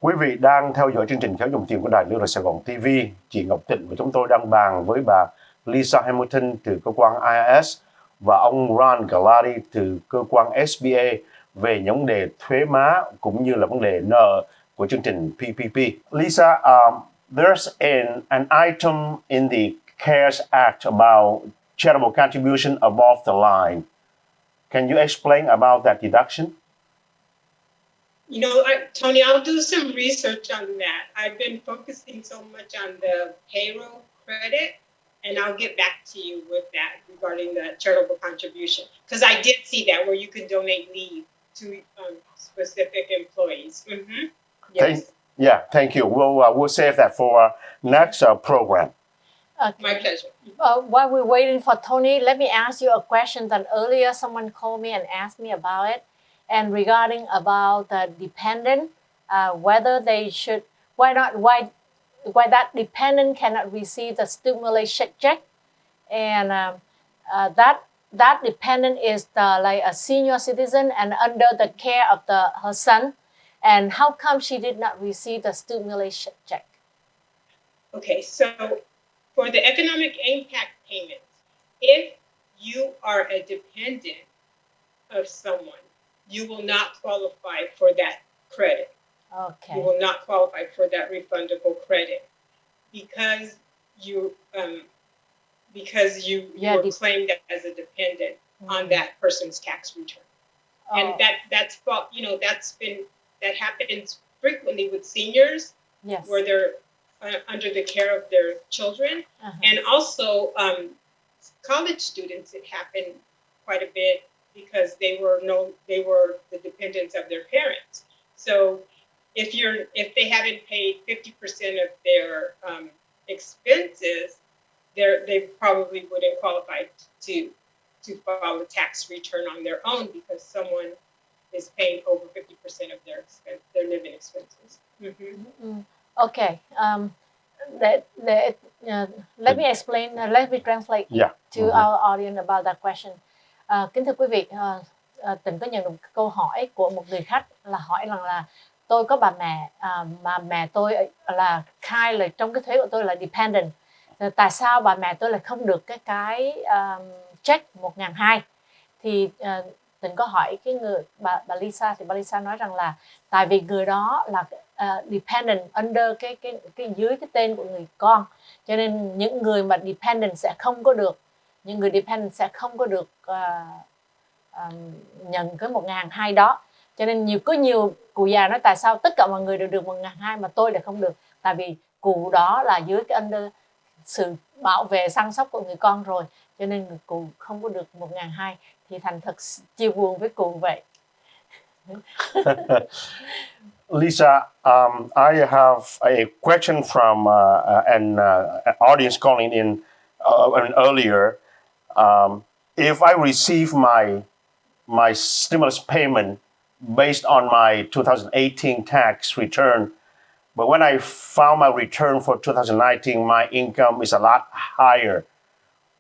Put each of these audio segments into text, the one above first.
Quý vị đang theo dõi chương trình Khéo Dùng Tiền của Đài Lưu Đài Sài Gòn TV. Chị Ngọc Thịnh và chúng tôi đang bàn với bà Lisa Hamilton từ cơ quan IRS và ông Ron Galati từ cơ quan SBA về những vấn đề thuế má cũng như là vấn đề nợ của chương trình PPP. Lisa, there's an item in the CARES Act about charitable contribution above the line. Can you explain about that deduction? Tony, I'll do some research on that. I've been focusing so much on the payroll credit, and I'll get back to you with that regarding the charitable contribution. Because I did see that where you can donate leave to specific employees. Mm-hmm. Yes. Thank you. We'll save that for next program. Okay. My pleasure. While we're waiting for Tony, let me ask you a question that earlier someone called me and asked me about it. And regarding about the dependent, whether they should, why that dependent cannot receive the stimulus check, and that dependent is like a senior citizen and under the care of her son, and how come she did not receive the stimulus check? Okay, so for the economic impact payments, if you are a dependent of someone, you will not qualify for that credit. Okay. You will not qualify for that refundable credit because you were claimed as a dependent on that person's tax return. And that happens frequently with seniors. Yes. Where they're under the care of their children. Uh-huh. And also college students, it happened quite a bit because they were the dependents of their parents. So if they haven't paid 50% of their expenses, they probably wouldn't qualify to file a tax return on their own because someone is paying over 50% of their living expenses. Mm-hmm. Mm-hmm. Okay. Let me explain. Let me translate to our audience about that question. Kính thưa quý vị, Tình có nhận được câu hỏi của một người khách là hỏi rằng là tôi có bà mẹ mà mẹ tôi là khai là trong cái thuế của tôi là dependent. Tại sao bà mẹ tôi lại không được cái check 1.200? Thì Tình có hỏi cái người bà Lisa, thì bà Lisa nói rằng là tại vì người đó là dependent under cái dưới cái tên của người con, cho nên những người mà dependent sẽ không có được nhận cái 1.200 đó. Cho nên có nhiều cụ già nói tại sao tất cả mọi người đều được 1.200 mà tôi lại không được, tại vì cụ đó là dưới cái under sự bảo vệ săn sóc của người con rồi, cho nên người cụ không có được 1.200. Thì thành thật chia buồn với cụ vậy. Lisa, I have a question from an audience calling in earlier. If I receive my stimulus payment based on my 2018 tax return, but when I found my return for 2019, my income is a lot higher,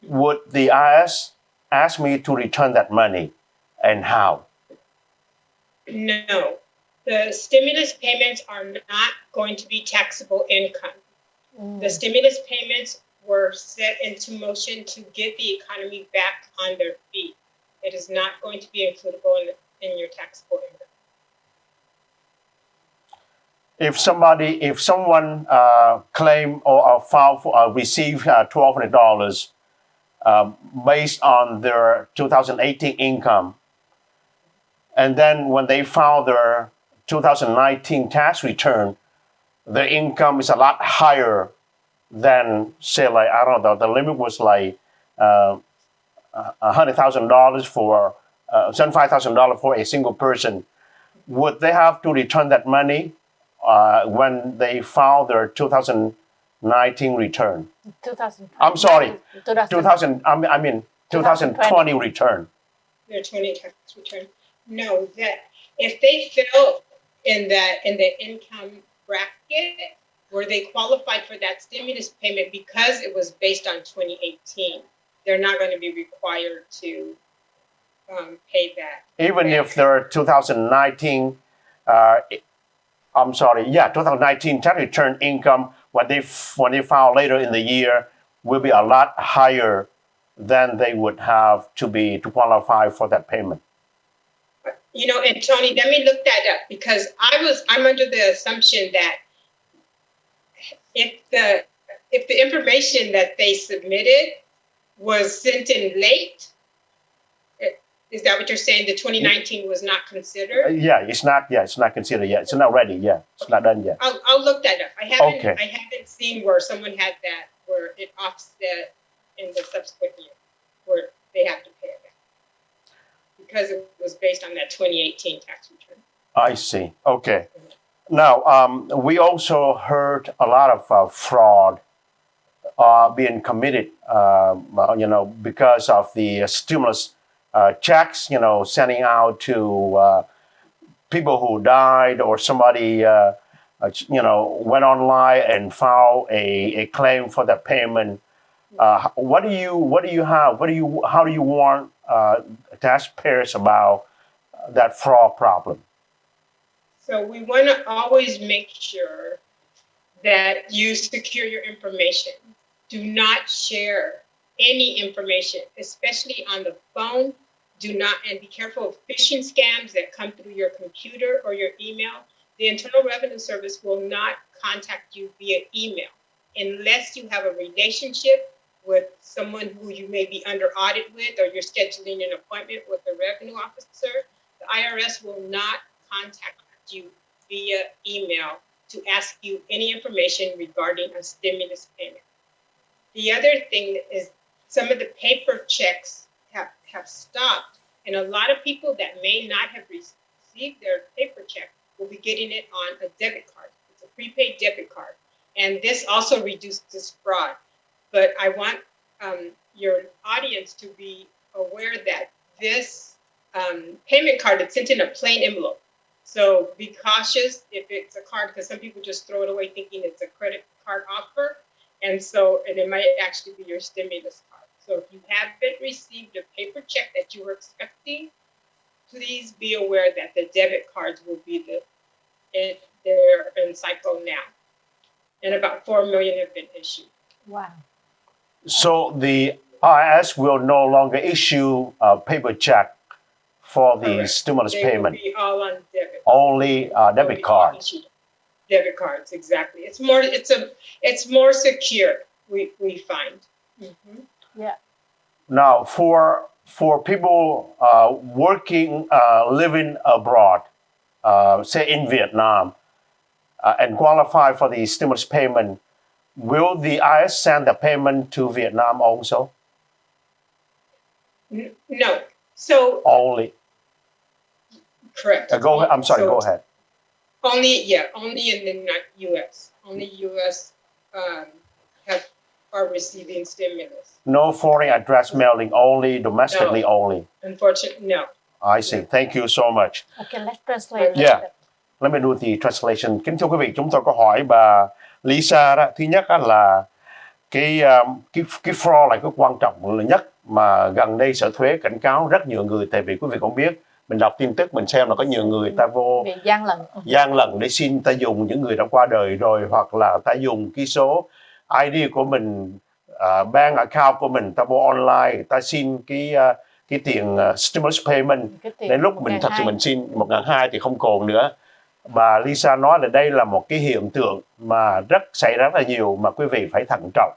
would the IRS ask me to return that money, and how? No. The stimulus payments are not going to be taxable income. The stimulus payments were set into motion to get the economy back on their feet. It is not going to be includable in your taxable income. If someone claim or file for receive $1,200 based on their 2018 income, and then when they file their 2019 tax return, their income is a lot higher than, say, like, I don't know, the limit was like $100,000 for $75,000 for a single person. Would they have to return that money when they file their 2019 return? 2020. I'm sorry, 2020 return. Their 20 tax return. No, that if they fell in the income bracket where they qualified for that stimulus payment because it was based on 2018, they're not going to be required to pay that. Even if their 2019 I'm sorry. Yeah, 2019 tax return income when they file later in the year will be a lot higher than they would have to qualify for that payment. You know, and Tony, let me look that up because I'm under the assumption that if the information that they submitted was sent in late, is that what you're saying? The 2019 was not considered? Yeah, it's not considered yet. It's not ready yet. It's not done yet. I'll look that up. I haven't Okay. seen where someone had that where it offset in the subsequent year where they have to pay it back because it was based on that 2018 tax return. I see. Okay. Now, we also heard a lot of fraud being committed, because of the stimulus checks, sending out to people who died or somebody, went online and filed a claim for that payment. How do you warn taxpayers about that fraud problem? So we want to always make sure that you secure your information. Do not share any information, especially on the phone. And be careful of phishing scams that come through your computer or your email. The Internal Revenue Service will not contact you via email unless you have a relationship with someone who you may be under audit with or you're scheduling an appointment with a revenue officer. The IRS will not contact you via email to ask you any information regarding a stimulus payment. The other thing is some of the paper checks have stopped, and a lot of people that may not have received their paper check will be getting it on a debit card. It's a prepaid debit card, and this also reduces fraud. But I want your audience to be aware that this payment card is sent in a plain envelope. So be cautious if it's a card, because some people just throw it away thinking it's a credit card offer. And it might actually be your stimulus card. So if you haven't received a paper check that you were expecting, please be aware that the debit cards will be they're in cycle now. And about 4 million have been issued. Wow. So the IRS will no longer issue a paper check for the Correct. stimulus They payment. will be all on debit. Only debit cards. Debit cards, exactly. It's more secure. We find. Mm-hmm. Yeah. Now, for people working, living abroad, say in Vietnam, and qualify for the stimulus payment, will the IRS send the payment to Vietnam also? No. So Only. correct. Go ahead. I'm sorry. Go ahead. Only in the U.S. Only U.S. Are receiving stimulus. No foreign address mailing, only domestically only. Unfortunately, no. I see. Thank you so much. Okay, let's translate. Yeah. Let me do the translation. Kính thưa quý vị, chúng tôi có hỏi bà Lisa đó. Thứ nhất là cái fraud là cái quan trọng nhất mà gần đây Sở Thuế cảnh cáo rất nhiều người, tại vì quý vị cũng biết, mình đọc tin tức mình xem là có nhiều người ta vô bị gian lận để xin, ta dùng những người đã qua đời rồi, hoặc là ta dùng cái số ID của mình, bank account của mình, ta vô online, ta xin cái tiền stimulus payment. Đến lúc mình thật sự mình xin 1.200 thì không còn nữa. Bà Lisa nói là đây là một cái hiện tượng mà xảy ra rất là nhiều, mà quý vị phải thận trọng.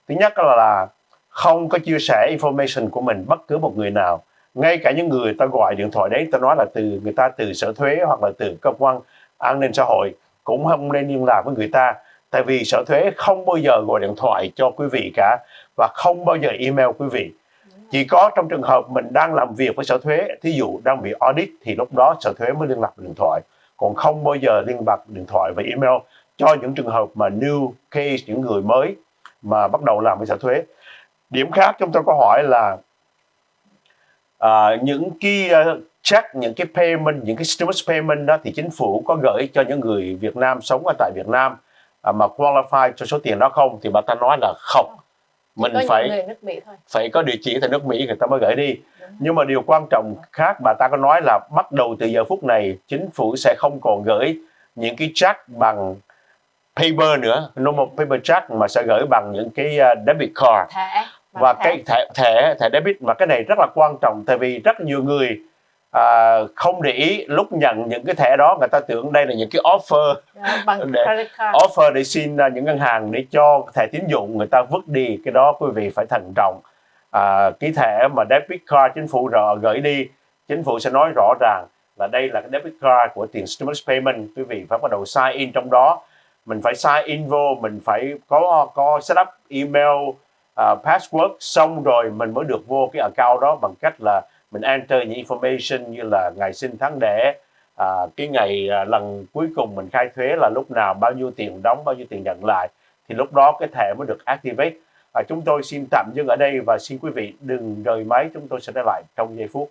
Thứ nhất là không có chia sẻ information của mình bất cứ một người nào, ngay cả những người ta gọi điện thoại đến, ta nói là người ta từ Sở Thuế hoặc là từ cơ quan an ninh xã hội, cũng không nên liên lạc với người ta, tại vì Sở Thuế không bao giờ gọi điện thoại cho quý vị cả, và không bao giờ email quý vị. Chỉ có trong trường hợp mình đang làm việc với Sở Thuế, thí dụ đang bị audit, thì lúc đó Sở Thuế mới liên lạc điện thoại, còn không bao giờ liên lạc điện thoại và email cho những trường hợp mà new case, những người mới mà bắt đầu làm với Sở Thuế. Điểm khác chúng tôi có hỏi là những cái check, những cái payment, những cái stimulus payment đó thì chính phủ có gửi cho những người Việt Nam sống ở tại Việt Nam mà qualify cho số tiền đó không? Thì bà ta nói là không, mình phải có địa chỉ tại nước Mỹ người ta mới gửi đi. Nhưng mà điều quan trọng khác, bà ta có nói là bắt đầu từ giờ phút này chính phủ sẽ không còn gửi những cái check bằng paper nữa, normal paper check, mà sẽ gửi bằng những cái debit card và cái thẻ debit. Mà cái này rất là quan trọng, tại vì rất nhiều người không để ý lúc nhận những cái thẻ đó, người ta tưởng đây là những cái offer offer để xin những ngân hàng để cho thẻ tín dụng, người ta vứt đi cái đó. Quý vị phải thận trọng. Cái thẻ mà debit card chính phủ gửi đi, chính phủ sẽ nói rõ ràng là đây là cái debit card của tiền stimulus payment. Quý vị phải bắt đầu sign in trong đó, mình phải sign in vô, mình phải có set up email, password, xong rồi mình mới được vô cái account đó bằng cách là mình enter những information như là ngày sinh tháng đẻ, cái ngày lần cuối cùng mình khai thuế là lúc nào, bao nhiêu tiền đóng, bao nhiêu tiền nhận lại, thì lúc đó cái thẻ mới được activate. Chúng tôi xin tạm dừng ở đây và xin quý vị đừng rời máy, chúng tôi sẽ trở lại trong giây phút.